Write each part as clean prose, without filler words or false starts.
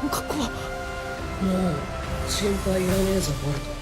ここ。もう心配いらねえぞボルト。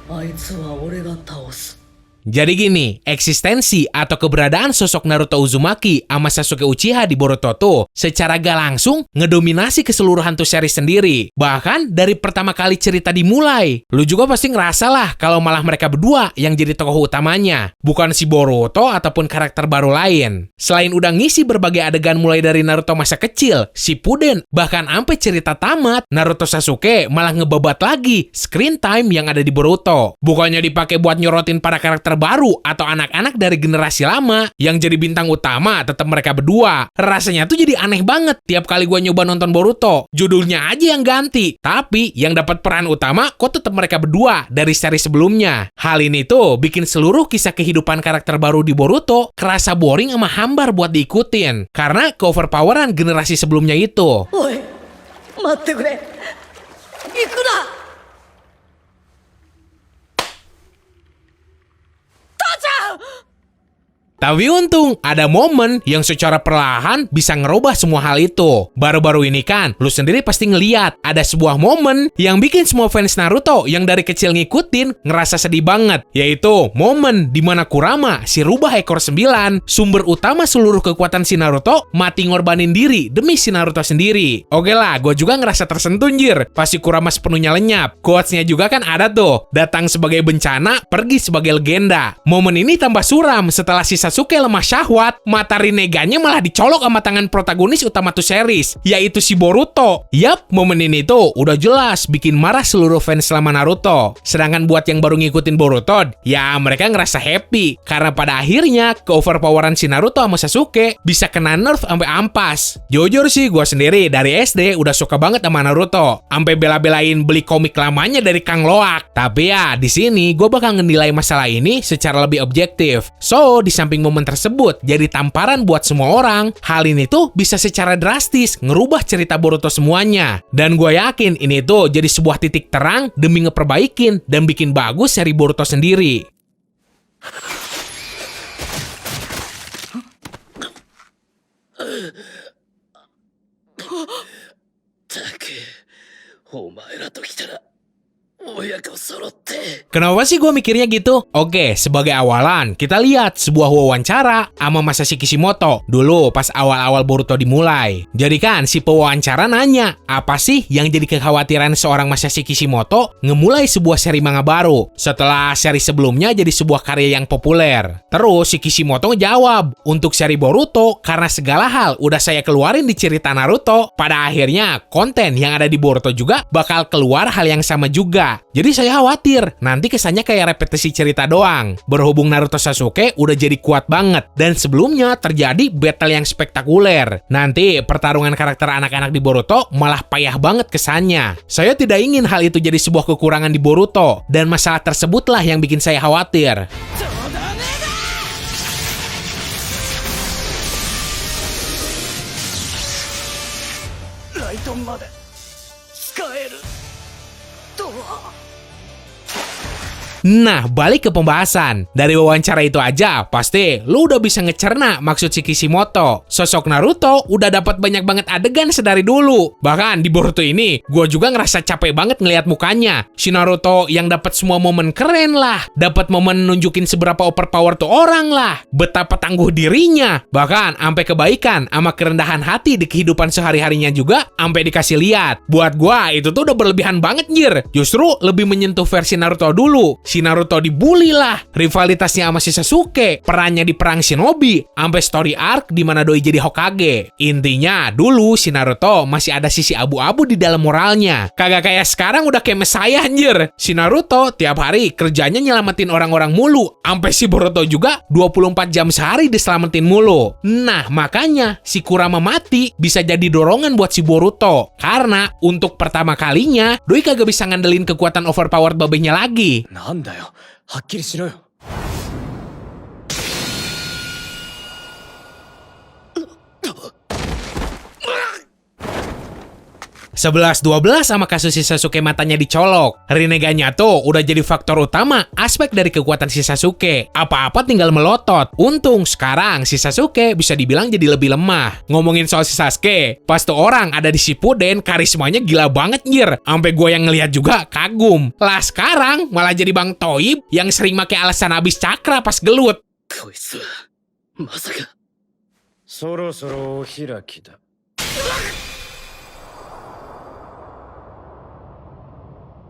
あいつは俺が倒す。 Jadi gini, eksistensi atau keberadaan sosok Naruto Uzumaki sama Sasuke Uchiha di Boruto tuh secara gak langsung ngedominasi keseluruhan tuh series sendiri. Bahkan dari pertama kali cerita dimulai, lu juga pasti ngerasa lah kalau malah mereka berdua yang jadi tokoh utamanya, bukan si Boruto ataupun karakter baru lain. Selain udah ngisi berbagai adegan mulai dari Naruto masa kecil, Shippuden, bahkan sampai cerita tamat, Naruto Sasuke malah ngebabat lagi screen time yang ada di Boruto. Bukannya dipakai buat nyorotin para karakter baru atau anak-anak dari generasi lama, yang jadi bintang utama tetap mereka berdua. Rasanya tuh jadi aneh banget tiap kali gue nyoba nonton Boruto. Judulnya aja yang ganti, tapi yang dapat peran utama kok tetap mereka berdua dari seri sebelumnya. Hal ini tuh bikin seluruh kisah kehidupan karakter baru di Boruto kerasa boring sama hambar buat diikutin karena keoverpoweran generasi sebelumnya itu. おい待ってくれ。行くな。 Tapi untung ada momen yang secara perlahan bisa ngerubah semua hal itu. Baru-baru ini kan, lu sendiri pasti ngeliat ada sebuah momen yang bikin semua fans Naruto yang dari kecil ngikutin ngerasa sedih banget. Yaitu momen dimana Kurama, si rubah ekor 9, sumber utama seluruh kekuatan si Naruto, mati ngorbanin diri demi si Naruto sendiri. Oke lah, gue juga ngerasa tersentuh anjir. Pas si Kurama sepenuhnya lenyap. Quotes-nya juga kan ada tuh. Datang sebagai bencana, pergi sebagai legenda. Momen ini tambah suram setelah si Sasuke lemah syahwat, mata Rinnegan-nya malah dicolok sama tangan protagonis utama tuh series, yaitu si Boruto. Yap, momen ini tuh udah jelas bikin marah seluruh fans selama Naruto. Sedangkan buat yang baru ngikutin Boruto, ya mereka ngerasa happy, karena pada akhirnya keoverpoweran si Naruto sama Sasuke bisa kena nerf sampai ampas. Jujur sih, gue sendiri dari SD udah suka banget sama Naruto, sampai bela-belain beli komik lamanya dari Kang Loak. Tapi ya, di sini gue bakal ngenilai masalah ini secara lebih objektif. So, di samping momen tersebut jadi tamparan buat semua orang, hal ini tuh bisa secara drastis ngerubah cerita Boruto semuanya. Dan gue yakin ini tuh jadi sebuah titik terang demi ngeperbaikin dan bikin bagus seri Boruto sendiri. たくお前らと来たら親子揃って。 Kenapa sih gue mikirnya gitu? Oke, sebagai awalan, kita lihat sebuah wawancara sama Masashi Kishimoto dulu pas awal-awal Boruto dimulai. Jadi kan si pewawancara nanya, apa sih yang jadi kekhawatiran seorang Masashi Kishimoto ngemulai sebuah seri manga baru setelah seri sebelumnya jadi sebuah karya yang populer. Terus si Kishimoto ngejawab, untuk seri Boruto karena segala hal udah saya keluarin di cerita Naruto, pada akhirnya konten yang ada di Boruto juga bakal keluar hal yang sama juga. Jadi saya khawatir nanti kesannya kayak repetisi cerita doang. Berhubung Naruto Sasuke udah jadi kuat banget dan sebelumnya terjadi battle yang spektakuler, nanti pertarungan karakter anak-anak di Boruto malah payah banget kesannya. Saya tidak ingin hal itu jadi sebuah kekurangan di Boruto, dan masalah tersebutlah yang bikin saya khawatir. ライトまで使えるとは。 Nah, balik ke pembahasan. Dari wawancara itu aja, pasti lu udah bisa ngecerna maksud si Kishimoto. Sosok Naruto udah dapat banyak banget adegan sedari dulu. Bahkan di Boruto ini, gue juga ngerasa capek banget ngelihat mukanya. Si Naruto yang dapat semua momen keren lah, dapat momen nunjukin seberapa overpower tuh orang lah, betapa tangguh dirinya, bahkan sampai kebaikan sama kerendahan hati di kehidupan sehari-harinya juga sampai dikasih lihat. Buat gue itu tuh udah berlebihan banget anjir. Justru lebih menyentuh versi Naruto dulu. Si Naruto dibully lah, rivalitasnya sama si Sasuke, perannya di perang Shinobi, sampai story arc di mana Doi jadi Hokage. Intinya, dulu si Naruto masih ada sisi abu-abu di dalam moralnya. Kagak kayak sekarang udah kayak Messiah anjir. Si Naruto tiap hari kerjanya nyelamatin orang-orang mulu, sampai si Boruto juga 24 jam sehari diselamatin mulu. Nah, makanya si Kurama mati bisa jadi dorongan buat si Boruto. Karena untuk pertama kalinya, Doi kagak bisa ngandelin kekuatan overpowered babehnya lagi. なんだよ、はっきりしろよ。11-12 sama kasus si Sasuke matanya dicolok. Rinnegannya tuh udah jadi faktor utama aspek dari kekuatan si Sasuke. Apa-apa tinggal melotot. Untung sekarang si Sasuke bisa dibilang jadi lebih lemah. Ngomongin soal si Sasuke, pas tuh orang ada di Shippuden karismanya gila banget nyir. Sampai gue yang ngelihat juga kagum. Lah sekarang malah jadi Bang Toib yang sering pakai alasan habis cakra pas gelut. こいつはまさか。そろそろお開きだ。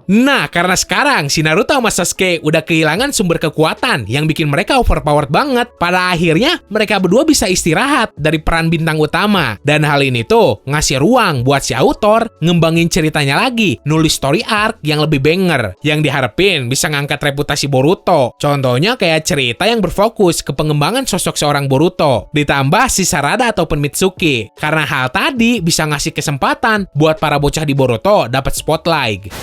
Nah, karena sekarang si Naruto sama Sasuke udah kehilangan sumber kekuatan yang bikin mereka overpowered banget, pada akhirnya mereka berdua bisa istirahat dari peran bintang utama. Dan hal ini tuh ngasih ruang buat si autor ngembangin ceritanya lagi, nulis story arc yang lebih banger, yang diharapin bisa ngangkat reputasi Boruto. Contohnya kayak cerita yang berfokus ke pengembangan sosok seorang Boruto, ditambah si Sarada ataupun Mitsuki. Karena hal tadi bisa ngasih kesempatan buat para bocah di Boruto dapat spotlight.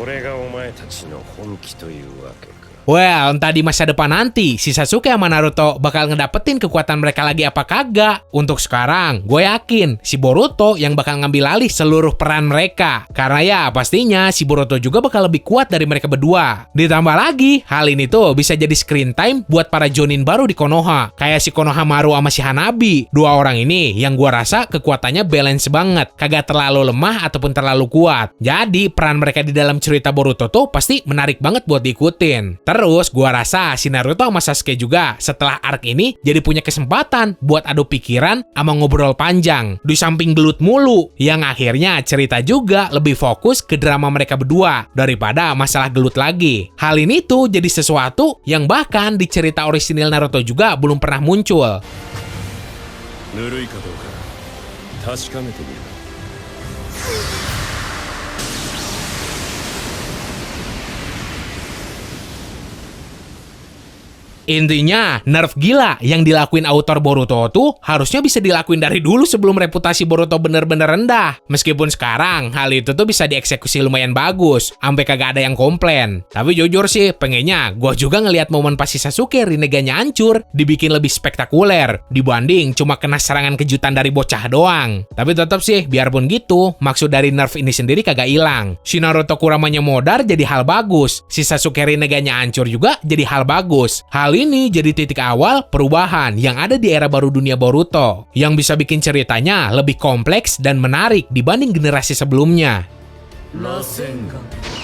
これがお前たちの本気というわけか。 Well, entah di masa depan nanti, si Sasuke sama Naruto bakal ngedapetin kekuatan mereka lagi apa kagak. Untuk sekarang, gue yakin si Boruto yang bakal ngambil alih seluruh peran mereka. Karena ya, pastinya si Boruto juga bakal lebih kuat dari mereka berdua. Ditambah lagi, hal ini tuh bisa jadi screen time buat para Jonin baru di Konoha. Kayak si Konohamaru sama si Hanabi. Dua orang ini yang gue rasa kekuatannya balance banget. Kagak terlalu lemah ataupun terlalu kuat. Jadi, peran mereka di dalam cerita Boruto tuh pasti menarik banget buat diikutin. Terus gua rasa si Naruto sama Sasuke juga setelah arc ini jadi punya kesempatan buat adu pikiran sama ngobrol panjang. Di samping gelut mulu, yang akhirnya cerita juga lebih fokus ke drama mereka berdua daripada masalah gelut lagi. Hal ini tuh jadi sesuatu yang bahkan di cerita orisinil Naruto juga belum pernah muncul. ぬるいかどうか確かめてみる。 Intinya, nerf gila yang dilakuin autor Boruto tuh harusnya bisa dilakuin dari dulu sebelum reputasi Boruto bener-bener rendah. Meskipun sekarang, hal itu tuh bisa dieksekusi lumayan bagus, sampai kagak ada yang komplain. Tapi jujur sih, pengennya gua juga ngelihat momen pas si Sasuke Rinnegannya hancur, dibikin lebih spektakuler, dibanding cuma kena serangan kejutan dari bocah doang. Tapi tetap sih, biarpun gitu, maksud dari nerf ini sendiri kagak hilang. Si Naruto Kuramanya modar jadi hal bagus, si Sasuke Rinnegannya hancur juga jadi hal bagus. Hal ini jadi titik awal perubahan yang ada di era baru dunia Boruto, yang bisa bikin ceritanya lebih kompleks dan menarik dibanding generasi sebelumnya. Rasengan.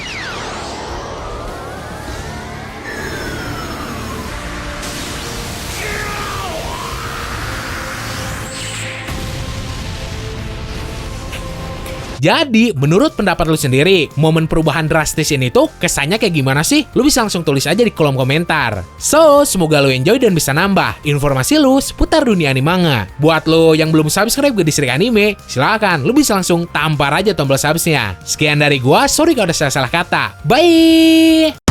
Jadi, menurut pendapat lu sendiri, momen perubahan drastis ini tuh kesannya kayak gimana sih? Lu bisa langsung tulis aja di kolom komentar. So, semoga lu enjoy dan bisa nambah informasi lu seputar dunia animanga. Buat lu yang belum subscribe ke Distrik Anime, silakan lu bisa langsung tampar aja tombol subsnya. Sekian dari gua, sorry kalau ada salah-salah kata. Bye!